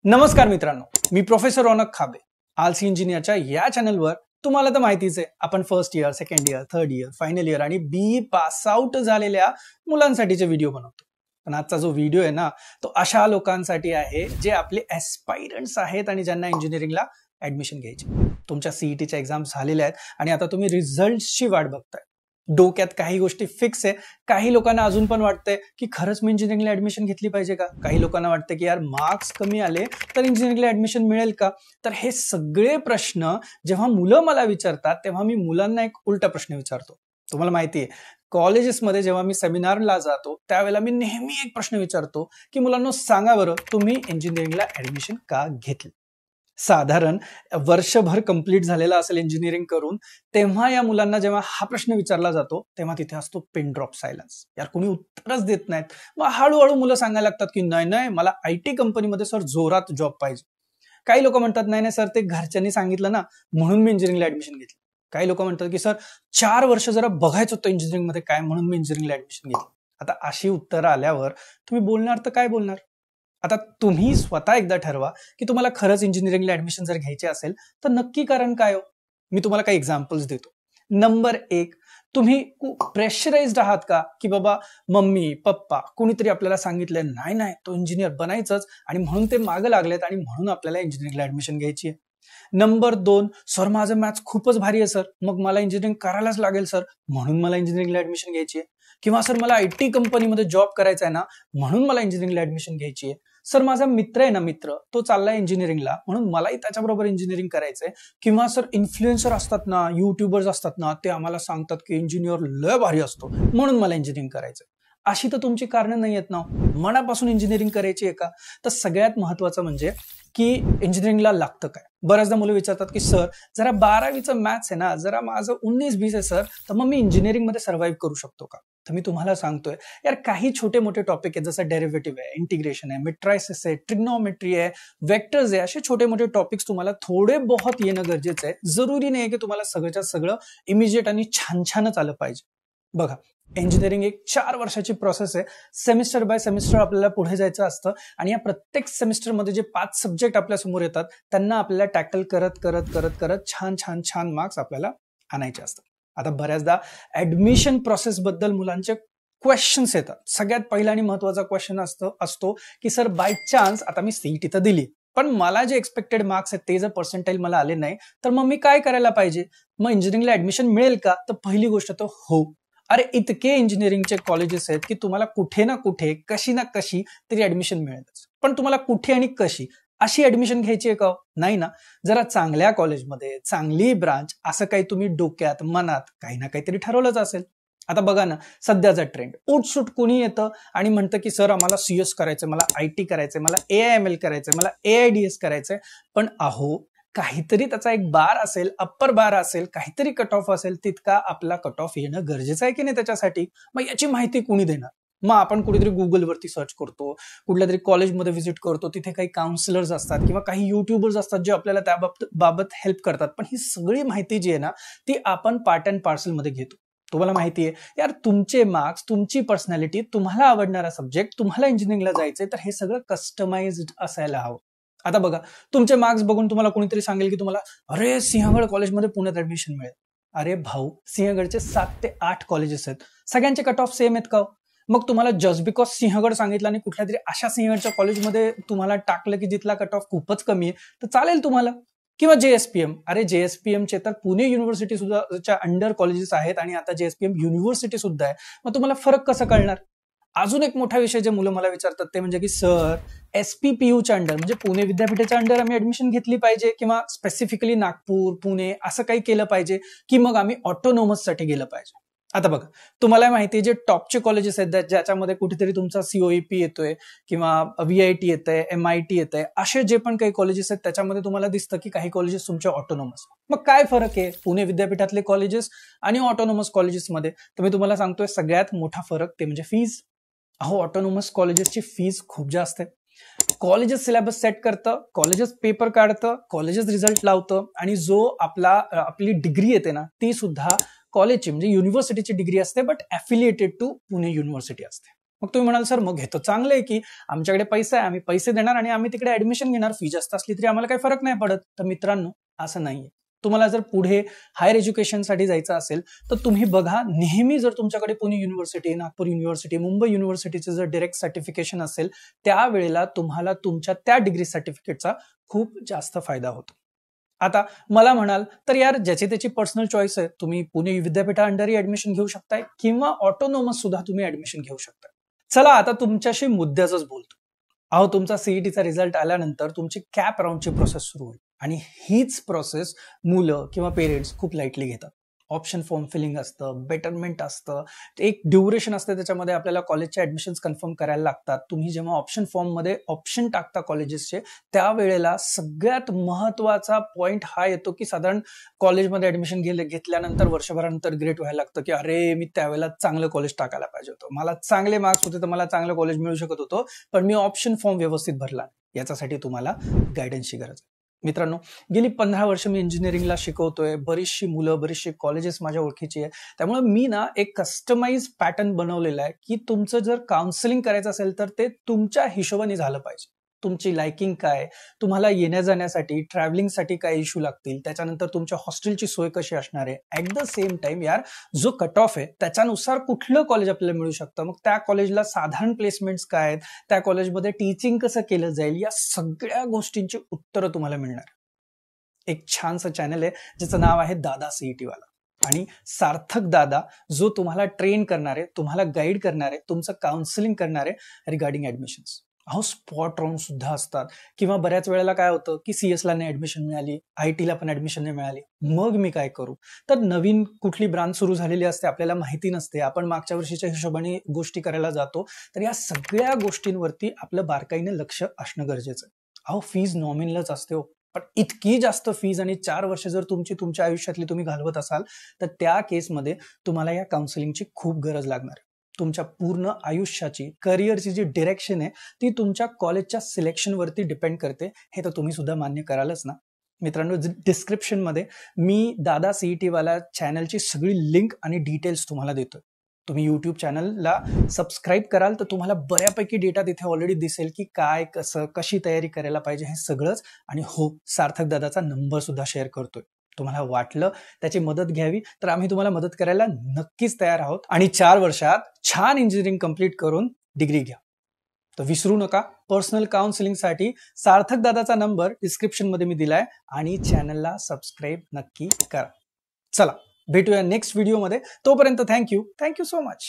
नमस्कार मित्रांनो, मी प्रोफेसर रौनक खाबे. आलसी इंजिनियरच्या या चॅनलवर तुम्हाला तर माहितीच आहे, आपण first year, second year, third year, final year आणि बी पास आउट झालेल्या मुलांसाठीचे व्हिडिओ बनवतो. पण आजचा जो व्हिडिओ आहे ना, तो अशा लोकांसाठी आहे जे आपले एस्पायरंट्स आहेत आणि ज्यांना इंजिनिअरिंगला ऍडमिशन घ्यायची. तुमच्या सीईटीच्या एक्झाम झालेल्या आहेत आणि आता तुम्ही रिझल्टची वाट बघताय. डोक्यात काही गोष्टी फिक्स आहे. काही लोकांना अजून पण वाटतंय की खरंच मी इंजिनिअरिंगला ऍडमिशन घेतली पाहिजे का. काही लोकांना वाटतं की यार मार्क्स कमी आले तर इंजिनिअरिंगला ऍडमिशन मिळेल का. तर हे सगळे प्रश्न जेव्हा मुलं मला विचारतात तेव्हा मी मुलांना एक उलटा प्रश्न विचारतो. तुम्हाला माहिती आहे, कॉलेजेसमध्ये जेव्हा मी सेमिनारला जातो त्यावेळेला मी नेहमी एक प्रश्न विचारतो की मुलांना सांगा बरं, तुम्ही इंजिनिअरिंगला ऍडमिशन का घेतली. साधारण वर्षभर कंप्लीट झालेला असेल इंजिनिअरिंग करून, तेव्हा या मुलांना जेव्हा हा प्रश्न विचारला जातो तेव्हा तिथे असतो पिन ड्रॉप सायलन्स. यार कोणी उत्तरच देत नाहीत. मग हळूहळू मुलं सांगायला लागतात की नाही नाही, मला IT कंपनीमध्ये सर जोरात जॉब पाहिजे. काही लोक म्हणतात नाही नाही सर, ते घरच्यांनी सांगितलं ना म्हणून मी इंजिनिअरिंगला ऍडमिशन घेतली. काही लोक म्हणतात की सर 4 वर्ष जरा बघायचं होतं इंजिनिअरिंग मध्ये काय, म्हणून मी इंजिनिअरिंगला ऍडमिशन घेतली. आता अशी उत्तरं आल्यावर तुम्ही बोलणार तर काय बोलणार. आता तुम्ही स्वतः एकदा ठरवा की तुम्हाला खरंच इंजिनिअरिंगला ऍडमिशन जर घ्यायचे असेल तर नक्की कारण काय हो. मी तुम्हाला काही एक्झाम्पल्स देतो. नंबर 1, तुम्ही प्रेशराइज्ड आहात का की बाबा मम्मी पप्पा कोणीतरी आपल्याला सांगितलंय नाही नाही तो इंजिनियर बनायचंच आणि म्हणून ते मागे लागलेत आणि म्हणून आपल्याला इंजिनिअरिंगला ऍडमिशन घ्यायची आहे. नंबर 2, सर माझं मॅथ्स खूपच भारी आहे सर, मग मला इंजिनिअरिंग करायलाच लागेल सर, म्हणून मला इंजिनिअरिंगला ऍडमिशन घ्यायची आहे. किंवा सर मला IT कंपनीमध्ये जॉब करायचा आहे ना, म्हणून मला इंजिनिअरिंगला ऍडमिशन घ्यायची आहे. सर माझा मित्र आहे ना, तो चाललाय इंजिनिअरिंगला म्हणून मलाही त्याच्याबरोबर इंजिनिअरिंग करायचंय. किंवा सर इन्फ्लुएन्सर असतात ना, युट्यूबर्स असतात ना, ते आम्हाला सांगतात की इंजिनिअर लय भारी असतो म्हणून मला इंजिनिअरिंग करायचंय. अशी तर तुमची कारणं नाही आहेत ना. मनापासून इंजिनिअरिंग करायची आहे का. तर सगळ्यात महत्वाचं म्हणजे की इंजिनिअरिंगला लागतं काय. बऱ्याचदा मुलं विचारतात की सर जरा 12वीचं मॅथ्स आहे ना, जरा माझं 19-20 आहे सर, तर मग मी इंजिनिअरिंग मध्ये सर्व्हाइव्ह करू शकतो का. तर मी तुम्हाला सांगतोय यार, काही छोटे मोठे टॉपिक आहेत जसं डेरिव्हेटिव्ह आहे, इंटिग्रेशन आहे, मेट्रायसिस आहे, ट्रिग्नोमेट्री आहे, वेक्टर्स आहे, असे छोटे मोठे टॉपिक्स तुम्हाला थोडे बहुत येणं गरजेचं आहे. जरुरी नाही की तुम्हाला सगळ्याच्या सगळं इमिजिएट आणि छान छानच आलं पाहिजे. बघा, इंजिनिअरिंग एक 4 वर्षाची प्रोसेस आहे. सेमिस्टर बाय सेमिस्टर आपल्याला पुढे जायचं असतं आणि या प्रत्येक सेमिस्टरमध्ये जे 5 सब्जेक्ट आपल्या समोर येतात त्यांना आपल्याला टॅकल करत करत करत करत छान छान छान मार्क्स आपल्याला आणायचे असतात. आता बऱ्याचदा ऍडमिशन प्रोसेस बद्दल मुलांचे क्वेश्चन्स येतात. सगळ्यात पहिला आणि महत्वाचा क्वेश्चन असतो की सर बाय चान्स आता मी सीईटी तर दिली, पण मला जे एक्सपेक्टेड मार्क्स आहेत ते जर पर्सेंटाईल मला आले नाही तर मग मी काय करायला पाहिजे. मग इंजिनिअरिंगला ऍडमिशन मिळेल का. तर पहिली गोष्ट तर हो. अरे इतके इंजिनिअरिंगचे कॉलेजेस आहेत की तुम्हाला कुठे ना कुठे कशी ना कशी तरी ऍडमिशन मिळेलच. पण तुम्हाला कुठे आणि कशी अशी ऍडमिशन घ्यायची आहे का. नाही ना. जरा चांगल्या कॉलेजमध्ये चांगली ब्रांच असं काही तुम्ही डोक्यात मनात काही ना काहीतरी ठरवलंच असेल. आता बघा ना, सध्याचा ट्रेंड उठसूट कोणी येतं आणि म्हणतं की सर आम्हाला CS करायचंय, मला IT करायचंय, मला AIML करायचंय, मला AIDS करायचंय. पण अहो, काहीतरी त्याचा एक बार असेल, अप्पर बार असेल, काहीतरी कट ऑफ असेल, तितका आपला कट ऑफ येणं गरजेचं आहे की नाही त्याच्यासाठी. मग याची माहिती कोणी देणार. मग आपण कुठेतरी गुगलवरती सर्च करतो, कुठल्या तरी कॉलेजमध्ये व्हिजिट करतो, तिथे काही काउन्सिलर्स असतात किंवा काही युट्यूबर्स असतात जे आपल्याला त्या बाबत हेल्प करतात. पण ही सगळी माहिती जी आहे ना, ती आपण पार्ट अँड पार्सल मध्ये घेतो. तुम्हाला माहिती आहे यार, तुमचे मार्क्स, तुमची पर्सनॅलिटी, तुम्हाला आवडणारा सब्जेक्ट, तुम्हाला इंजिनिअरिंगला जायचंय, तर हे सगळं कस्टमाइज्ड असायला हवं. आता बघा, तुमचे मार्क्स बघून तुम्हाला कोणीतरी सांगेल की तुम्हाला अरे सिंहगड कॉलेजमध्ये पुण्यात ऍडमिशन मिळेल. अरे भाऊ, सिंहगडचे 7 ते 8 कॉलेजेस आहेत, सगळ्यांचे कट ऑफ सेम आहेत का. मग तुम्हाला जस्ट बिकॉज सिंहगड सांगितलं आणि कुठल्या तरी अशा सिंहगडच्या कॉलेजमध्ये तुम्हाला टाकलं की जिथला कट ऑफ खूपच कमी आहे तर चालेल तुम्हाला. किंवा JSPM, अरे JSPMचे तर पुणे युनिव्हर्सिटी सुद्धा अंडर कॉलेजेस आहेत आणि आता JSPM युनिव्हर्सिटी सुद्धा आहे. मग तुम्हाला फरक कसं कळणार. अजून एक मोठा विषय जे मुलं मला विचारतात ते म्हणजे की सर SPPUच्या अंडर म्हणजे पुणे विद्यापीठाच्या अंडर आम्ही ऍडमिशन घेतली पाहिजे किंवा स्पेसिफिकली नागपूर पुणे असं काही केलं पाहिजे की मग आम्ही ऑटोनॉमस साठी गेलं पाहिजे. आता बघा, तुम्हाला माहिती आहे जे टॉपचे कॉलेजेस आहेत ज्याच्यामध्ये कुठेतरी तुमचा COEP येतोय किंवा VIT येतंय, MIT येतंय, असे जे पण काही कॉलेजेस आहेत त्याच्यामध्ये तुम्हाला दिसतं की काही कॉलेजेस तुमचे ऑटोनॉमस. मग काय फरक आहे पुणे विद्यापीठातले कॉलेजेस आणि ऑटोनॉमस कॉलेजेसमध्ये. तर मी तुम्हाला सांगतोय सगळ्यात मोठा फरक ते म्हणजे फीज. अहो, ऑटोनॉमस कॉलेजेसची फीज खूप जास्त आहे. कॉलेजेस सिलेबस सेट करतं, कॉलेजेस पेपर काढतं, कॉलेजेस रिझल्ट लावतं आणि जो आपली डिग्री येते ना ती सुद्धा कॉलेजची म्हणजे युनिव्हर्सिटीची डिग्री असते, but affiliated to Pune university असते. मग तुम्ही म्हणाल सर मग हे तर चांगलं आहे की आमच्याकडे पैसा आहे, आम्ही पैसे देणार आणि आम्ही तिकडे ऍडमिशन घेणार, फी जास्त असली तरी आम्हाला काही फरक नाही पडत. तर मित्रांनो असं नाहीये. तुम्हाला जर पुढे हायर एज्युकेशनसाठी जायचं असेल तर तुम्ही बघा, नेहमी जर तुमच्याकडे पुणे युनिव्हर्सिटी, नागपूर युनिव्हर्सिटी, मुंबई युनिव्हर्सिटीचं जर डायरेक्ट सर्टिफिकेशन असेल त्यावेळेला तुम्हाला तुमच्या त्या डिग्री सर्टिफिकेटचा खूप जास्त फायदा होतो. आता मला म्हणाल तर यार ज्याची त्याची पर्सनल चॉईस आहे, तुम्ही पुणे विद्यापीठा अंडरही ऍडमिशन घेऊ शकताय किंवा ऑटोनॉमस सुद्धा तुम्ही ऍडमिशन घेऊ शकताय. चला आता तुमच्याशी मुद्द्याच बोलतो. अहो तुमचा सीईटीचा रिझल्ट आल्यानंतर तुमची कॅप राऊंडची प्रोसेस सुरू होईल आणि हीच प्रोसेस मुलं किंवा पेरेंट्स खूप लाईटली घेतात. ऑप्शन फॉर्म फिलिंग असतं, बेटरमेंट असतं, एक ड्युरेशन असते, त्याच्यामध्ये आपल्याला कॉलेजचे ऍडमिशन्स कन्फर्म करायला लागतात. तुम्ही जेव्हा ऑप्शन फॉर्म मध्ये ऑप्शन टाकता कॉलेजेसचे त्यावेळेला सगळ्यात महत्वाचा पॉइंट हा येतो की साधारण कॉलेजमध्ये ऍडमिशन घेतल्यानंतर वर्षभरानंतर ग्रेट व्हायला लागतं की अरे मी त्यावेळेला चांगलं कॉलेज टाकायला पाहिजे होतं, मला चांगले मार्क्स होते तर मला चांगलं कॉलेज मिळू शकत होतं, पण मी ऑप्शन फॉर्म व्यवस्थित भरला. याच्यासाठी तुम्हाला गायडन्सची गरज आहे. मित्रांनो गेली 15 वर्ष मी इंजिनिअरिंगला शिकवतोय, बरीचशी मुलं, बरीचशी कॉलेजेस माझ्या ओळखीची आहे. त्यामुळे मी ना एक कस्टमाइज पॅटर्न बनवलेला आहे की तुमचं जर काउन्सिलिंग करायचं असेल तर ते तुमच्या हिशोबाने झालं पाहिजे. तुमची लाइकिंग काय, तुम्हाला येण्या जाण्यासाठी ट्रॅव्हलिंगसाठी काय इश्यू लागतील, त्याच्यानंतर तुमच्या हॉस्टेलची सोय कशी असणार आहे, ऍट द सेम टाइम यार जो कट ऑफ आहे त्याच्यानुसार कुठलं कॉलेज आपल्याला मिळू शकतं, मग त्या कॉलेजला साधारण प्लेसमेंट्स काय आहेत, त्या कॉलेजमध्ये टीचिंग कसं केलं जाईल, या सगळ्या गोष्टींची उत्तरं तुम्हाला मिळणार. एक छानसं चॅनल आहे ज्याचं नाव आहे दादा सीईटी वाला, आणि सार्थक दादा जो तुम्हाला ट्रेन करणार आहे, तुम्हाला गाईड करणार आहे, तुमचं काउन्सिलिंग करणार आहे रिगार्डिंग ऍडमिशन्स. अहो स्पॉट राऊंड सुद्धा असतात, किंवा बऱ्याच वेळेला काय होतं की सीएसला नाही ऍडमिशन मिळाली, आयटीला पण ऍडमिशन नाही मिळाली, मग मी काय करू. तर नवीन कुठली ब्रांच सुरू झालेली असते, आपल्याला माहिती नसते, आपण मागच्या वर्षीच्या हिशोबाने गोष्टी करायला जातो. तर या सगळ्या गोष्टींवरती आपलं बारकाईने लक्ष असणं गरजेचं आहे. अहो फीज नॉमिनलच असते हो, पण इतकी जास्त फीज आणि 4 वर्ष जर तुमच्या आयुष्यातली तुम्ही घालवत असाल तर त्या केसमध्ये तुम्हाला या काउन्सिलिंगची खूप गरज लागणार. तुमच्या पूर्ण आयुष्याची, करिअरची जी डिरेक्शन आहे ती तुमच्या कॉलेजच्या सिलेक्शनवरती डिपेंड करते, हे तर तुम्ही सुद्धा मान्य करालच ना. मित्रांनो डिस्क्रिप्शनमध्ये मी दादा सीईटी वाला चॅनलची सगळी लिंक आणि डिटेल्स तुम्हाला देतोय. तुम्ही युट्यूब चॅनलला सबस्क्राईब कराल तर तुम्हाला बऱ्यापैकी डेटा तिथे ऑलरेडी दिसेल की काय, कसं, कशी तयारी करायला पाहिजे हे सगळंच. आणि हो, सार्थक दादाचा नंबर सुद्धा शेअर करतोय. तुम्हाला वाटलं त्याची मदत घ्यावी तर आम्ही तुम्हाला मदत करायला नक्कीच तयार आहोत. आणि 4 वर्षात छान इंजिनिअरिंग कंप्लीट करून डिग्री घ्या. तर विसरू नका, पर्सनल काउन्सिलिंगसाठी सार्थक दादाचा नंबर डिस्क्रिप्शन मध्ये मी दिलाय, आणि चॅनलला सबस्क्राईब नक्की करा. चला भेटूया नेक्स्ट व्हिडिओमध्ये. तोपर्यंत थँक्यू सो मच.